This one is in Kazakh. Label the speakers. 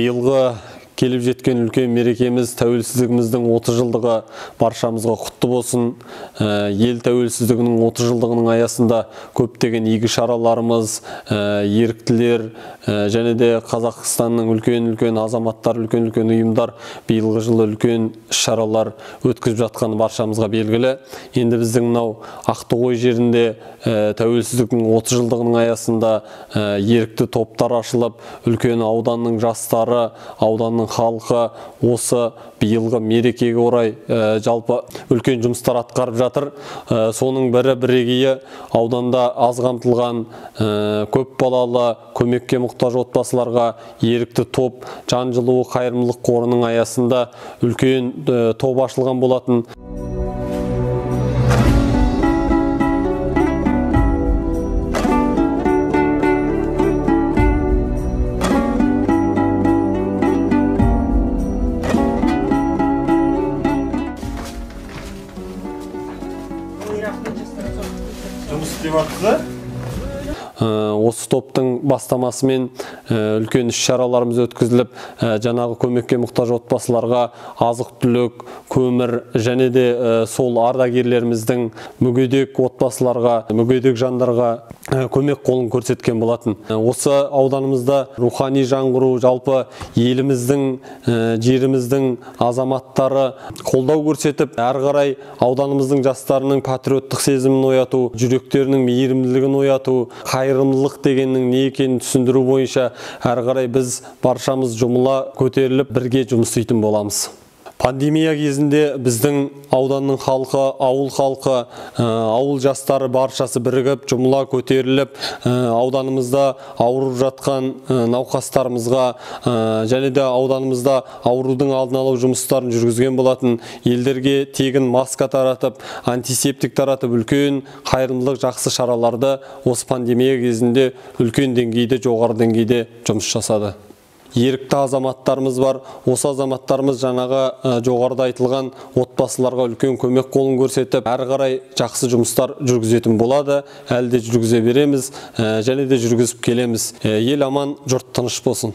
Speaker 1: Биылғы келіп жеткен үлкен мерекеміз тәуелсіздігіміздің 30 жылдығы баршамызға құтты болсын. Ел тәуелсіздігінің 30 жылдығының аясында көптеген игі шараларымыз, еріктілер және де Қазақстанның үлкен азаматтар, үлкен ұйымдар биылғы жылы үлкен шаралар өткізіп жатқаны баршамызға белгілі. Енді біздің мынау Ақтоғай жерінде тәуелсіздіктің 30 жылдығының аясында ерікті топтар ашылып, үлкен ауданның жастары, ауданның халқы осы биылғы мерекеге орай жалпы үлкен жұмыстар атқарып жатыр. Соның бірегейі ауданда аз қамтылған көп балалы, көмекке мұқтаж отбасыларға ерікті топ Жан жылуы қайырымдылық қорының аясында үлкен топ ашылған болатын.
Speaker 2: Жұмыс істеп жатырсыздар?
Speaker 1: Осы топтың бастамасымен үлкен іс-шараларымыз өткізіліп, жаңағы көмекке мұқтаж отбасыларға азық-түлік, көмір және де сол ардагерлеріміздің мүгедек отбасыларға, мүгедек жандарға көмек қолын көрсеткен болатын. Осы ауданымызда рухани жаңғыру, жалпы еліміздің, жеріміздің азаматтары қолдау көрсетіп, әрі қарай ауданымыздың жастарының патриоттық сезімін ояту, жүректерінің мейірімділігін ояту, қайырымдылық дегеннің не екенін түсіндіру бойынша әрі қарай біз баршамыз жұмыла көтеріліп бірге жұмыс істейтін боламыз. Пандемия кезінде біздің ауданның халқы, ауыл жастары баршасы бірігіп, жұмыла көтеріліп, ауданымызда ауырып жатқан науқастарымызға және де ауданымызда аурудың алдын алу жұмыстарын жүргізген болатын. Елдерге тегін маска таратып, антисептик таратып, үлкен қайырымдылық жақсы шараларды осы пандемия кезінде үлкен деңгейде, жоғары деңгейде жұмыс жасады. Ерікті азаматтарымыз бар. Осы азаматтарымыз жаңағы жоғарыда айтылған отбасыларға үлкен көмек қолын көрсетіп, әрі қарай жақсы жұмыстар жүргізетін болады. Әлі де жүргізе береміз, және де жүргізіп келеміз. Ел аман, жұрт тыныш болсын.